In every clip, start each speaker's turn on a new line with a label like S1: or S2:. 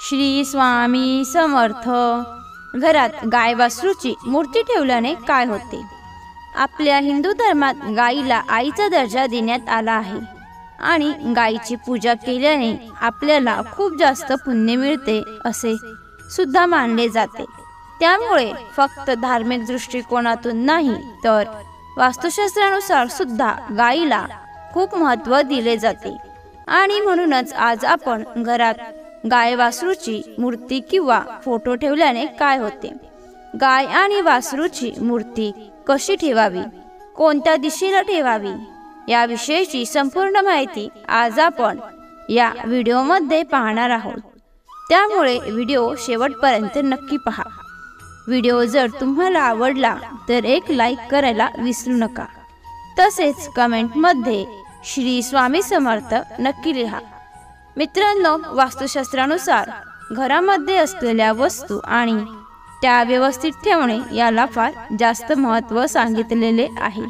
S1: श्री स्वामी समर्थ। घरात गाय वासरूची मूर्ती ठेवल्याने काय होते? आपल्या हिंदू धर्मात गायीला आईचा दर्जा देण्यात आला आहे आणि गायीची पूजा केल्याने आपल्याला खूप जास्त पुण्य मिळते असे सुद्धा मानले जाते। त्यामुळे फक्त धार्मिक दृष्टिकोनातून नाही तर वास्तुशास्त्रानुसार सुद्धा गायीला खूप महत्त्व दिले जाते। आणि म्हणूनच आज आपण घरात गाय वासरूची मूर्ती किंवा फोटो ठेवल्याने काय होते, गाय आणि वासरूची मूर्ती कशी ठेवावी, कोणत्या दिशेला ठेवावी याविषयीची संपूर्ण माहिती आज आपण या व्हिडिओमध्ये पाहणार आहोत। त्यामुळे व्हिडिओ शेवटपर्यंत नक्की पहा। व्हिडिओ जर तुम्हाला आवडला तर एक लाईक करायला विसरू नका। तसेच कमेंटमध्ये श्री स्वामी समर्थ नक्की लिहा। मित्रांनो, वास्तुशास्त्रानुसार घरामध्ये असलेल्या वस्तू आणि त्या व्यवस्थित ठेवणे याला फार जास्त महत्त्व सांगितलेले आहे।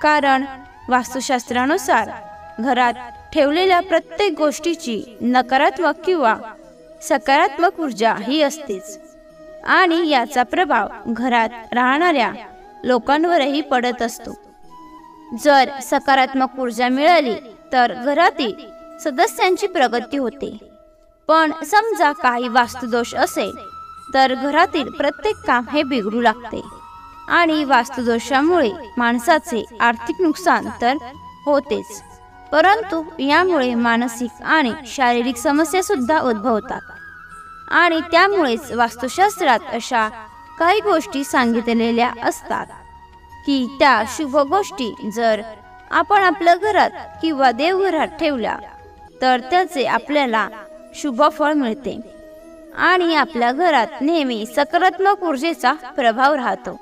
S1: कारण वास्तुशास्त्रानुसार घरात ठेवलेल्या प्रत्येक गोष्टीची नकारात्मक किंवा सकारात्मक ऊर्जा ही असतेच आणि याचा प्रभाव घरात राहणाऱ्या लोकांवरही पडत असतो। जर सकारात्मक ऊर्जा मिळाली तर घरातील सदस्यांची प्रगती होते, पण समजा काही वास्तुदोष असेल तर घरातील प्रत्येक काम हे बिघडू लागते आणि वास्तुदोषामुळे माणसाचे आर्थिक नुकसान तर होतेच, परंतु यामुळे मानसिक आणि शारीरिक समस्या सुद्धा उद्भवतात। आणि त्यामुळेच वास्तुशास्त्रात अशा काही गोष्टी सांगितलेल्या असतात की त्या शुभ गोष्टी जर आपण आपल्या घरात किंवा देवघरात ठेवल्या तर त्याचे आपल्याला शुभ फळ मिळते आणि आपल्या घरात नेहमी सकारात्मक ऊर्जेचा प्रभाव राहतो।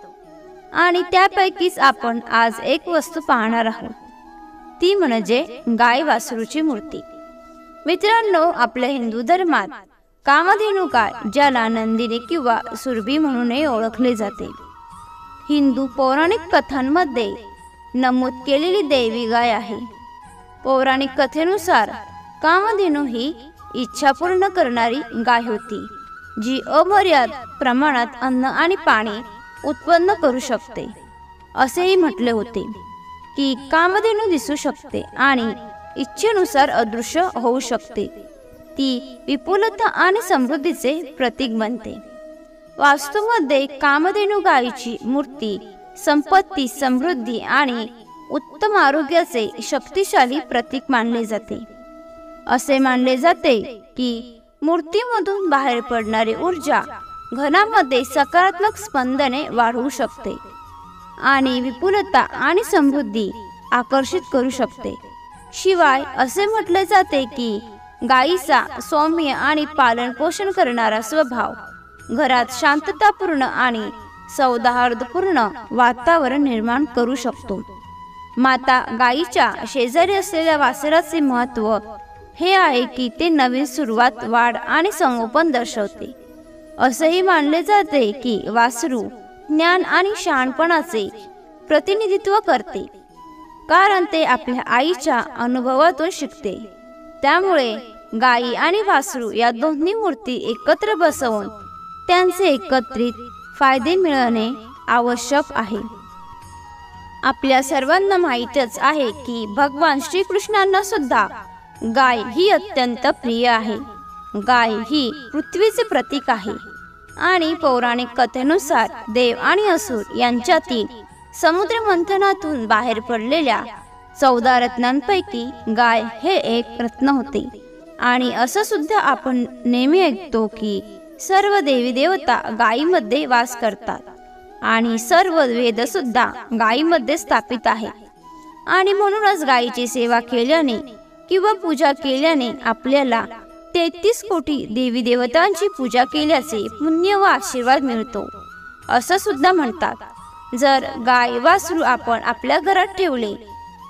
S1: आणि त्यापैकीच आपण आज एक वस्तू पाहणार आहोत, ती म्हणजे गाय वासरूची मूर्ती। मित्रांनो, आपल्या हिंदू धर्मात कामधेनू गाय, ज्याला नंदिनी किंवा सुरभी म्हणूनही ओळखले जाते, हिंदू पौराणिक कथांमध्ये नमूद केलेली देवी गाय आहे। पौराणिक कथेनुसार कामधेनू ही इच्छा पूर्ण करणारी गाय होती, जी अमर्याद प्रमाणात अन्न आणि पाणी उत्पन्न करू शकते। असेही म्हटले होते की कामधेनू दिसू शकते आणि इच्छेनुसार अदृश्य होऊ शकते। ती विपुलता आणि समृद्धीचे प्रतीक बनते। वास्तूमध्ये कामधेनू गायीची मूर्ती संपत्ती, समृद्धी आणि उत्तम आरोग्याचे शक्तिशाली प्रतीक मानले जाते। असे मानले जाते की मूर्तीमधून बाहेर पडणारी ऊर्जा घरामध्ये सकारात्मक स्पंदने वाढवू शकते आणि विपुलता आणि समृद्धी आकर्षित करू शकते। शिवाय असे म्हटले जाते की गायीचा सौम्य आणि पालन पोषण करणारा स्वभाव घरात शांततापूर्ण आणि सौहार्दपूर्ण वातावरण निर्माण करू शकतो। माता गायीच्या शेजारी असलेल्या वासराचे महत्त्व हे आहे की ते नवीन सुरुवात, वाढ आणि संगोपन दर्शवते। असेही मानले जाते की वासरू ज्ञान आणि शहाणपणाचे प्रतिनिधित्व करते, कारण ते आपल्या आईच्या अनुभवातून शिकते। त्यामुळे गायी आणि वासरू या दोन्ही मूर्ती एकत्र बसवून त्यांचे एकत्रित फायदे मिळवणे आवश्यक आहे। आपल्या सर्वांना माहीतच आहे की भगवान श्रीकृष्णांना सुद्धा गाय ही अत्यंत प्रिय आहे। गाय ही पृथ्वीचे प्रतीक आहे आणि पौराणिक कथेनुसार देव आणि असुर यांच्यातील समुद्र मंथनातून बाहेर पडलेल्या 14 रत्नांपैकी गाय हे एक रत्न होते। आणि असं सुद्धा आपण नेहमी ऐकतो की सर्व देवी देवता गायीमध्ये वास करतात आणि सर्व वेद सुद्धा गायीमध्ये स्थापित आहेत। आणि म्हणूनच गायीची सेवा केल्याने किंवा पूजा केल्याने आपल्याला 33 कोटी देवी देवतांची पूजा केल्याचे पुण्य व आशीर्वाद मिळतो असं सुद्धा म्हणतात। जर गाय वासरू आपण आपल्या घरात ठेवले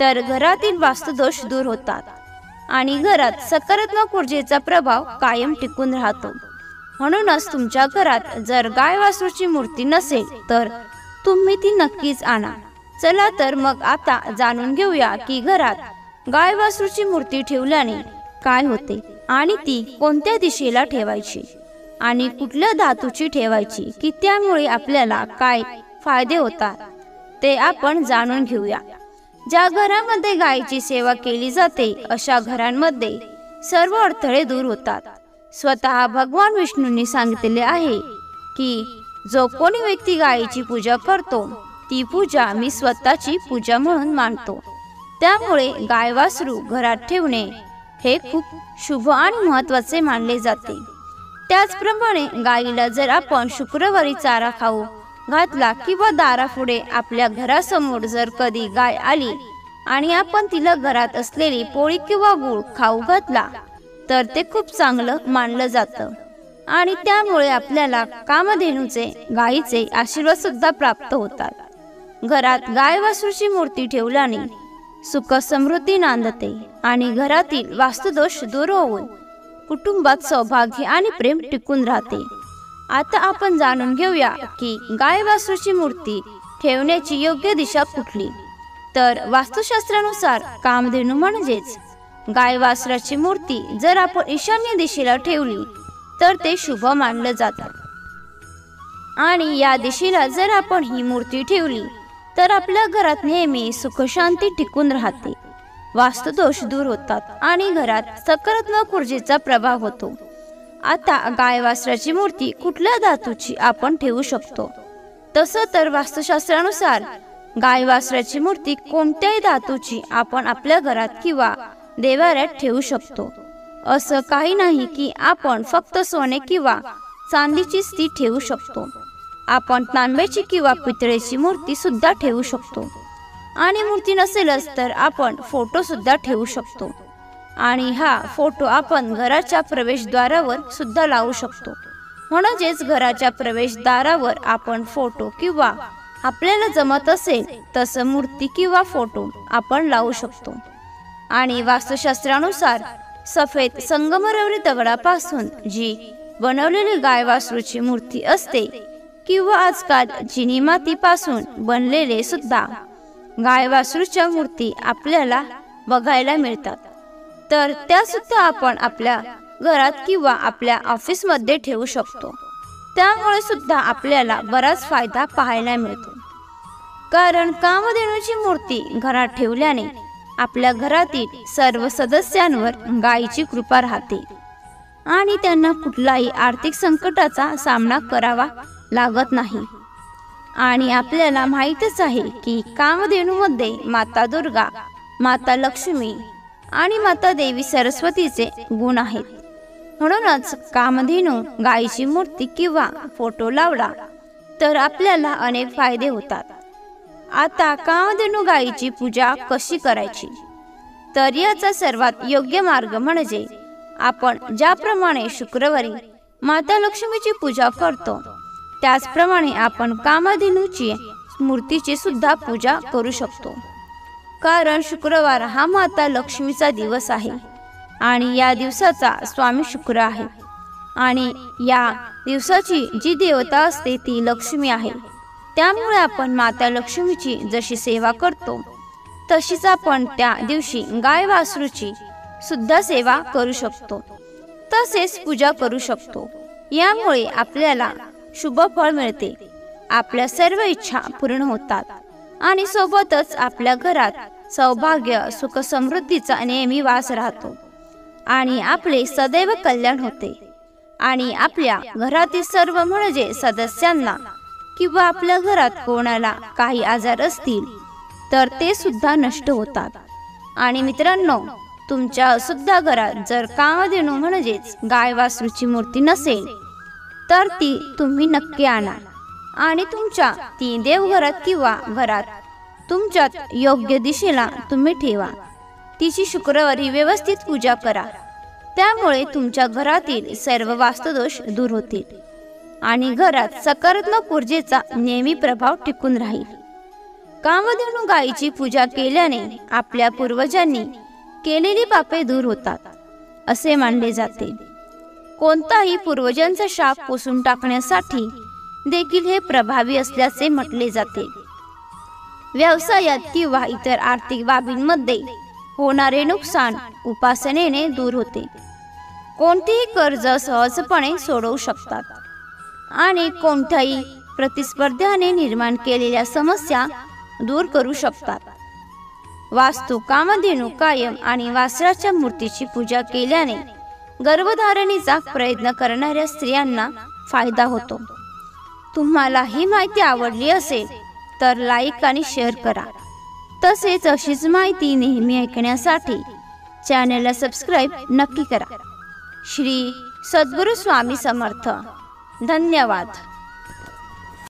S1: तर घरातील वास्तुदोष दूर होतात आणि घरात सकारात्मक ऊर्जेचा प्रभाव कायम टिकून राहतो। म्हणूनच तुमच्या घरात जर गाय वासरूची मूर्ती नसेल तर तुम्ही ती नक्कीच आणा। चला तर मग आता जाणून घेऊया की घरात गाय वासरूची मूर्ती ठेवल्याने काय होते। आणि ती कोणत्या दिशेला ठेवायची आणि कुठल्या धातूची ठेवायची की त्यामुळे आपल्याला काय फायदे होतात ते आपण जाणून घेऊया। ज्या घरामध्ये गायीची सेवा केली जाते अशा घरांमध्ये सर्व अडथळे दूर होतात। स्वतः भगवान विष्णूंनी सांगितले आहे की जो कोणी व्यक्ती गायीची पूजा करतो ती पूजा मी स्वतःची पूजा म्हणून मानतो। त्यामुळे गाय वासरू घरात ठेवणे हे खूप शुभ आणि महत्त्वाचे मानले जाते। त्याचप्रमाणे गायीला जर आपण शुक्रवारी चारा खाऊ घातला किंवा दारापुढे आपल्या घरासमोर जर कधी गाय आली आणि आपण तिला घरात असलेली पोळी किंवा गूळ खाऊ घातला तर ते खूप चांगलं मानलं जातं आणि त्यामुळे आपल्याला कामधेनूचे गायीचे आशीर्वाद सुद्धा प्राप्त होतात। घरात गाय वासरूची मूर्ती ठेवल्याने सुख समृद्धी नांदते आणि घरातील वास्तुदोष दूर होऊन कुटुंबात सौभाग्य आणि प्रेम टिकून राहते। आता आपण जाणून घेऊया की गाय वासरूची मूर्ती ठेवण्याची योग्य दिशा कुठली। तर वास्तुशास्त्रानुसार कामधेनू म्हणजेच गाय वासराची मूर्ती जर आपण ईशान्य दिशेला ठेवली तर ते शुभ मानलं जातं आणि या दिशेला जर आपण ही मूर्ती ठेवली तर आपल्या घरात नेहमी सुख शांती टिकून राहते, वास्तुदोष दूर होतात आणि घरात सकारात्मक ऊर्जेचा प्रभाव होतो। आता गाय वासराची मूर्ती कुठल्या धातूची आपण ठेवू शकतो? तसं तर वास्तुशास्त्रानुसार गाय वासराची मूर्ती कोणत्याही धातूची आपण आपल्या घरात किंवा देवाऱ्यात ठेवू शकतो। असं काही नाही की आपण फक्त सोने किंवा चांदीचीच ती ठेवू शकतो। आपण तांब्याची किंवा पितळेची मूर्ती सुद्धा ठेवू शकतो आणि मूर्ती नसेलच तर आपण फोटो सुद्धा ठेवू शकतो आणि हा फोटो आपण घराच्या प्रवेशद्वारावर सुद्धा लावू शकतो। म्हणजेच घराच्या प्रवेशद्वारावर आपण फोटो किंवा आपल्याला जमत असेल तसं मूर्ती किंवा फोटो आपण लावू शकतो। आणि वास्तुशास्त्रानुसार सफेद संगमरवरी दगडापासून जी बनवलेली गाय वासरूची मूर्ती असते किंवा आजकाल चिनी मातीपासून बनलेले सुद्धा गाय वासरूच्या मूर्ती आपल्याला बघायला मिळतात, तर त्या सुद्धा आपण आपल्या घरात किंवा आपल्या ऑफिसमध्ये ठेवू शकतो। त्यामुळे सुद्धा आपल्याला बराच फायदा पाहायला मिळतो, कारण कामधेनूची मूर्ती घरात ठेवल्याने आपल्या घरातील सर्व सदस्यांवर गायीची कृपा राहते आणि त्यांना कुठलाही आर्थिक संकटाचा सामना करावा लागत नाही। आणि आपल्याला माहीतच आहे की कामधेनूमध्ये माता दुर्गा, माता लक्ष्मी आणि माता देवी सरस्वतीचे गुण आहेत। म्हणूनच कामधेनू गायीची मूर्ती किंवा फोटो लावला तर आपल्याला अनेक फायदे होतात। आता कामधेनू गायीची पूजा कशी करायची? तर याचा सर्वात योग्य मार्ग म्हणजे आपण ज्याप्रमाणे शुक्रवारी माता लक्ष्मीची पूजा करतो त्याचप्रमाणे आपण कामधेनूची मूर्तीची सुद्धा पूजा करू शकतो, कारण शुक्रवार हा माता लक्ष्मीचा दिवस आहे आणि या दिवसाचा स्वामी शुक्र आहे आणि या दिवसाची जी देवता असते ती लक्ष्मी आहे। त्यामुळे आपण माता लक्ष्मीची जशी सेवा करतो तशीच आपण त्या दिवशी गाय वासरूची सुद्धा सेवा करू शकतो, तसेच पूजा करू शकतो। यामुळे आपल्याला शुभ फळ मिळते, आपल्या सर्व इच्छा पूर्ण होतात आणि सोबतच आपल्या घरात सौभाग्य सुख समृद्धीचा नेहमी वास राहतो आणि आपले सदैव कल्याण होते आणि आपल्या घरातील सर्व म्हणजे सदस्यांना किंवा आपल्या घरात कोणाला काही आजार असतील तर ते सुद्धा नष्ट होतात। आणि मित्रांनो, तुमच्या सुद्धा घरात जर कामधेनू म्हणजेच गाय वासरूची मूर्ती नसेल तर ती तुम्ही नक्की आणा आणि तुमच्या ती देवघरात किंवा घरात तुमच्यात योग्य दिशेला तुम्ही ठेवा। तिची शुक्रवारी व्यवस्थित पूजा करा, त्यामुळे तुमच्या घरातील सर्व वास्तुदोष दूर होतील आणि घरात सकारात्मक ऊर्जेचा नेहमी प्रभाव टिकून राहील। कामधेनू गायीची पूजा केल्याने आपल्या पूर्वजांनी केलेली पापे दूर होतात असे मानले जाते। कोणताही पूर्वजांचा शाप पुसून टाकण्यासाठी देखील हे प्रभावी असल्याचे म्हटले जाते। व्यवसायात किंवा इतर आर्थिक बाबींमध्ये होणारे नुकसान उपासनेने दूर होते। कोणतेही कर्ज सहजपणे सोडवू शकतात आणि कोणत्याही प्रतिस्पर्ध्याने निर्माण केलेल्या समस्या दूर करू शकतात. वास्तू कामधेनू कायम आणि वासराच्या मूर्तीची पूजा केल्याने गर्भधारणेचा प्रयत्न करणाऱ्या स्त्रियांना फायदा होतो. तुम्हाला ही माहिती आवडली असेल तर लाईक आणि शेअर करा. तसेच अशीच माहिती नेहमी ऐकण्यासाठी चॅनलला सबस्क्राईब नक्की करा. श्री सद्गुरू स्वामी समर्थ. धन्यवाद.